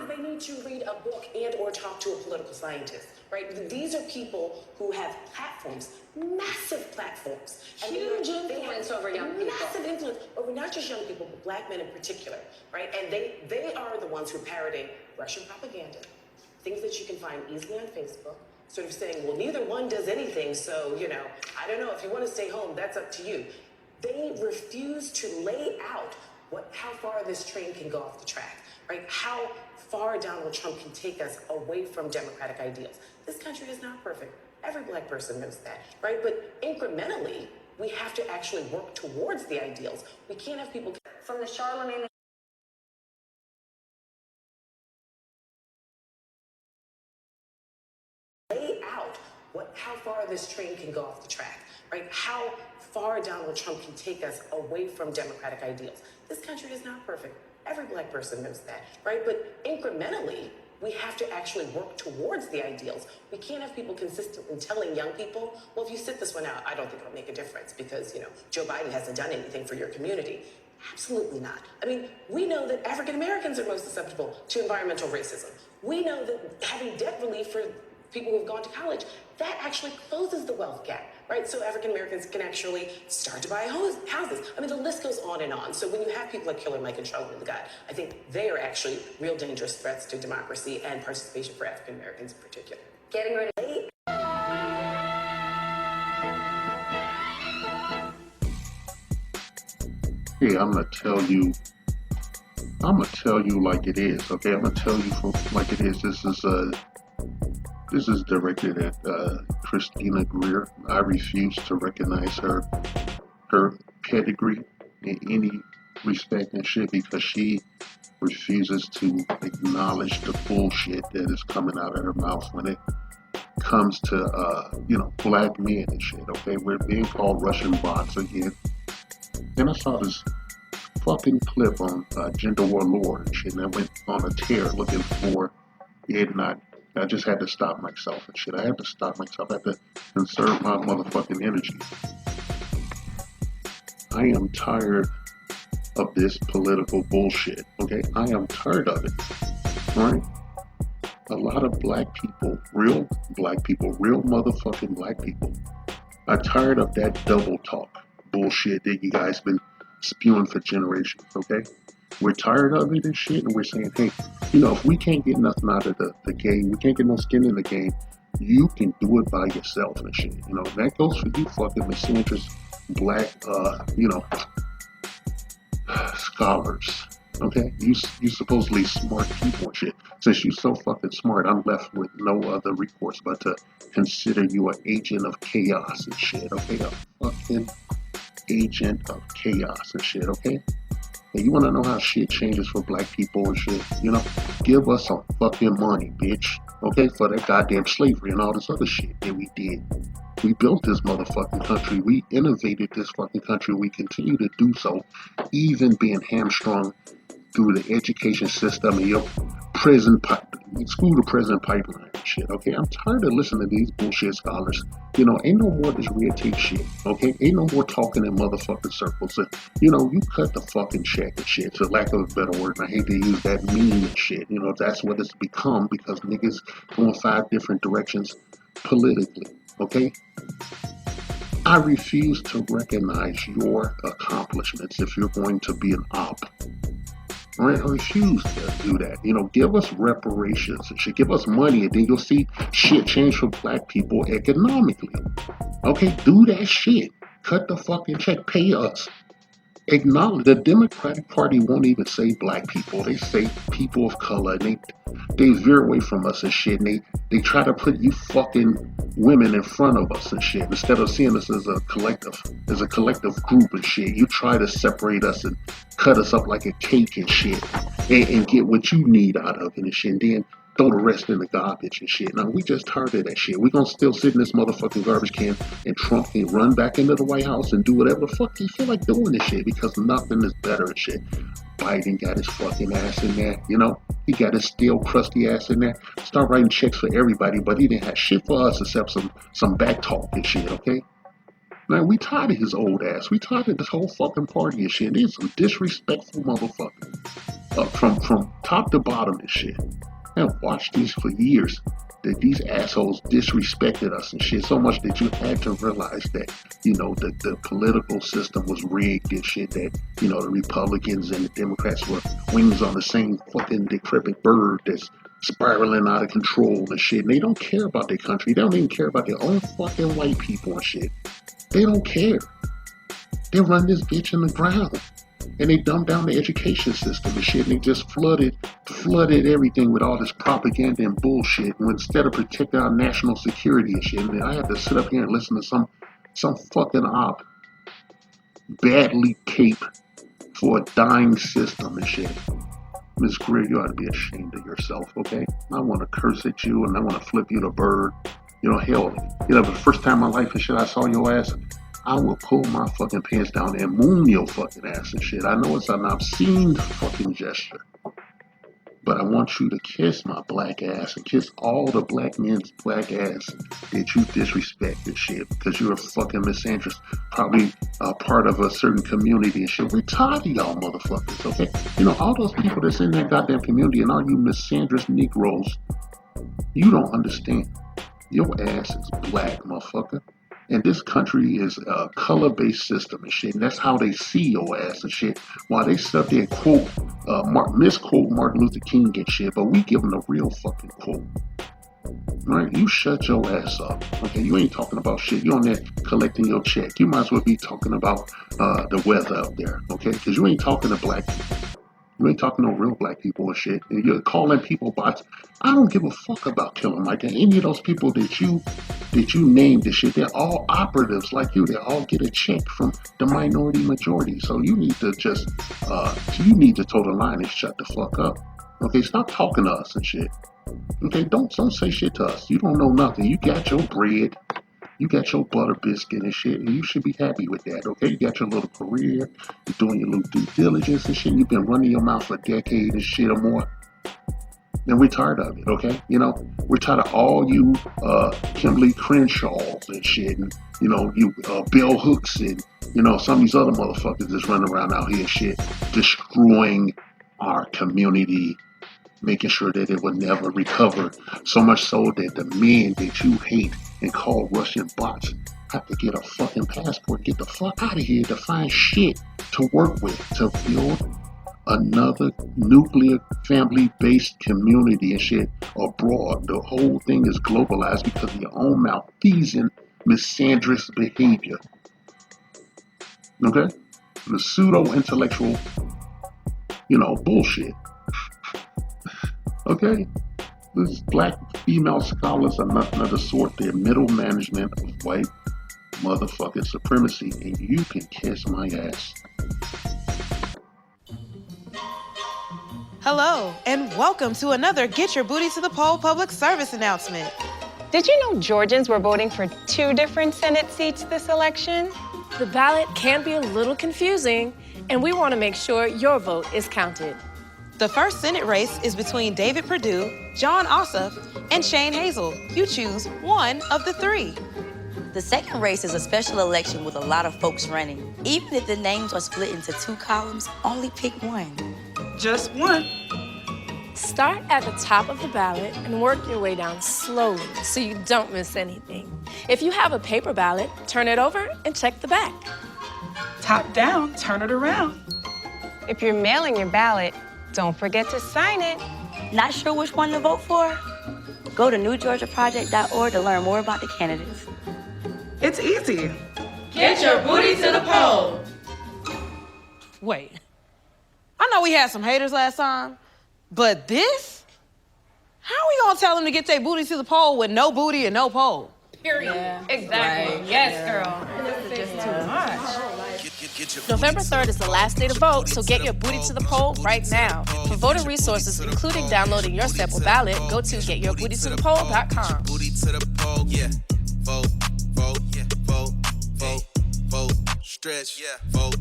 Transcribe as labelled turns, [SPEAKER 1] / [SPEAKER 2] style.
[SPEAKER 1] is they need to read a book and or talk to a political scientist, right? These are people who have platforms, massive platforms.
[SPEAKER 2] Huge influence over young people.
[SPEAKER 1] Massive influence over not just young people, but black men in particular, right? And they are the ones who are parroting Russian propaganda, things that you can find easily on Facebook, sort of saying, well, neither one does anything, so, I don't know, if you want to stay home, that's up to you. They refuse to lay out how far this train can go off the track, right? How far Donald Trump can take us away from democratic ideals. This country is not perfect. Every black person knows that, right? But incrementally, we have to actually work towards the ideals. We can't have people...
[SPEAKER 2] From the Charlemagne...
[SPEAKER 1] lay out how far this train can go off the track, right? How far Donald Trump can take us away from democratic ideals. This country is not perfect. Every black person knows that, right? But incrementally, we have to actually work towards the ideals. We can't have people consistently telling young people, well, if you sit this one out, I don't think it'll make a difference because, Joe Biden hasn't done anything for your community. Absolutely not. I mean, we know that African Americans are most susceptible to environmental racism. We know that having debt relief for people who've gone to college, that actually closes the wealth gap, right? So African Americans can actually start to buy houses. I mean, the list goes on and on. So when you have people like Killer Mike and Charlamagne the God, I think they are actually real dangerous threats to democracy and participation for African Americans in particular.
[SPEAKER 2] Getting rid of...
[SPEAKER 3] Hey, I'm gonna tell you like it is, okay? I'm gonna tell you like it is. This is directed at Christina Greer. I refuse to recognize her pedigree in any respect and shit because she refuses to acknowledge the bullshit that is coming out of her mouth when it comes to black men and shit. Okay, we're being called Russian bots again. And I saw this fucking clip on Gender War Lore and shit, and I went on a tear looking for it, and I just had to stop myself and shit. I had to stop myself. I had to conserve my motherfucking energy. I am tired of this political bullshit, okay? I am tired of it, right? A lot of black people, real motherfucking black people, are tired of that double talk bullshit that you guys been spewing for generations, okay? We're tired of it and shit, and we're saying, hey, if we can't get nothing out of the game, we can't get no skin in the game, you can do it by yourself and shit. That goes for you fucking misandrous black, scholars, okay? You supposedly smart people and shit. Since you're so fucking smart, I'm left with no other recourse but to consider you an agent of chaos and shit, okay? A fucking agent of chaos and shit, okay? And you want to know how shit changes for black people and shit? Give us some fucking money, bitch. Okay? For that goddamn slavery and all this other shit that we did. We built this motherfucking country. We innovated this fucking country. We continue to do so, even being hamstrung through the education system and your prison school to prison pipeline and shit, okay? I'm tired of listening to these bullshit scholars. Ain't no more this red tape shit, okay? Ain't no more talking in motherfucking circles. And, you cut the fucking check and shit, for lack of a better word, and I hate to use that meme and shit. That's what it's become because niggas going 5 different directions politically, okay? I refuse to recognize your accomplishments if you're going to be an op. Right? I refuse to do that. Give us reparations and shit. Give us money, and then you'll see shit change for black people economically. Okay, do that shit. Cut the fucking check. Pay us. Acknowledge the Democratic Party won't even say black people. They say people of color, and they veer away from us and shit. And they try to put you fucking women in front of us and shit instead of seeing us as a collective group and shit. You try to separate us and cut us up like a cake and shit, and get what you need out of it and shit. And then throw the rest in the garbage and shit. Now, we just tired of that shit. We gonna still sit in this motherfucking garbage can and Trump can run back into the White House and do whatever the fuck he feel like doing this shit because nothing is better and shit. Biden got his fucking ass in there, He got his steel crusty ass in there. Start writing checks for everybody, but he didn't have shit for us except some back talk and shit, okay? Man, we tired of his old ass. We tired of this whole fucking party and shit. These some disrespectful motherfuckers. From top to bottom and shit. I've watched these for years. That these assholes disrespected us and shit so much that you had to realize that, the political system was rigged and shit, that, the Republicans and the Democrats were wings on the same fucking decrepit bird that's spiraling out of control and shit. And they don't care about their country. They don't even care about their own fucking white people and shit. They don't care. They run this bitch in the ground. And they dumbed down the education system and shit, and they just flooded everything with all this propaganda and bullshit. And instead of protecting our national security and shit, and I had to sit up here and listen to some fucking op badly cape for a dying system and shit. Ms. Greer, you ought to be ashamed of yourself, okay? I want to curse at you and I want to flip you the bird. Hell, the first time in my life and shit I saw your ass, I will pull my fucking pants down and moon your fucking ass and shit. I know it's an obscene fucking gesture. But I want you to kiss my black ass and kiss all the black men's black ass that you disrespect and shit. Because you're a fucking misandrist. Probably a part of a certain community and shit. We're tired of y'all motherfuckers, okay? All those people that's in that goddamn community and all you misandrist Negroes, you don't understand. Your ass is black, motherfucker. And this country is a color-based system and shit. And that's how they see your ass and shit. While they sit up there and misquote Martin Luther King and shit, but we give them the real fucking quote. Right? You shut your ass up. Okay? You ain't talking about shit. You on there collecting your check. You might as well be talking about the weather up there. Okay? Because you ain't talking to black people. You ain't talking to real black people and shit. And you're calling people bots. I don't give a fuck about killing like that. Any of those people that you named and shit, they're all operatives like you. They all get a check from the minority majority. So you need to just, toe the line and shut the fuck up. Okay, stop talking to us and shit. Okay, don't say shit to us. You don't know nothing. You got your bread. You got your butter biscuit and shit, and you should be happy with that, okay? You got your little career, you're doing your little due diligence and shit, you've been running your mouth for a decade and shit or more. And we're tired of it, okay? We're tired of all you Kimberly Crenshaws and shit, and, you Bell Hooks and, some of these other motherfuckers that's running around out here and shit, destroying our community, making sure that it will never recover. So much so that the men that you hate and call Russian bots have to get a fucking passport, get the fuck out of here to find shit to work with, to build another nuclear family-based community and shit abroad. The whole thing is globalized because of your own malfeasant, misandrist behavior. Okay? The pseudo-intellectual, bullshit. Okay? These black female scholars are nothing of the sort. They're middle management of white motherfucking supremacy, and you can kiss my ass.
[SPEAKER 4] Hello, and welcome to another Get Your Booty to the Poll public service announcement.
[SPEAKER 5] Did you know Georgians were voting for 2 different Senate seats this election?
[SPEAKER 6] The ballot can be a little confusing, and we want to make sure your vote is counted.
[SPEAKER 4] The first Senate race is between David Perdue, John Ossoff, and Shane Hazel. You choose one of the 3.
[SPEAKER 7] The second race is a special election with a lot of folks running. Even if the names are split into 2 columns, only pick one.
[SPEAKER 4] Just one.
[SPEAKER 6] Start at the top of the ballot and work your way down slowly so you don't miss anything. If you have a paper ballot, turn it over and check the back.
[SPEAKER 4] Top down, turn it around.
[SPEAKER 5] If you're mailing your ballot, don't forget to sign it.
[SPEAKER 7] Not sure which one to vote for? Go to newgeorgiaproject.org to learn more about the candidates.
[SPEAKER 4] It's easy.
[SPEAKER 8] Get your booty to the poll.
[SPEAKER 4] Wait. I know we had some haters last time, but this? How are we gonna tell them to get their booty to the poll with no booty and no poll?
[SPEAKER 8] Period. Yeah. Exactly. Right. Yes, girl. This is just too much.
[SPEAKER 6] November 3rd is the last day to vote, so get your booty to the poll right now. For voter resources, including downloading your sample ballot, go to getyourBootyToThePoll.com.
[SPEAKER 9] Booty to the poll, yeah. Vote, vote, yeah. Vote, vote, vote. Stretch, yeah. Vote.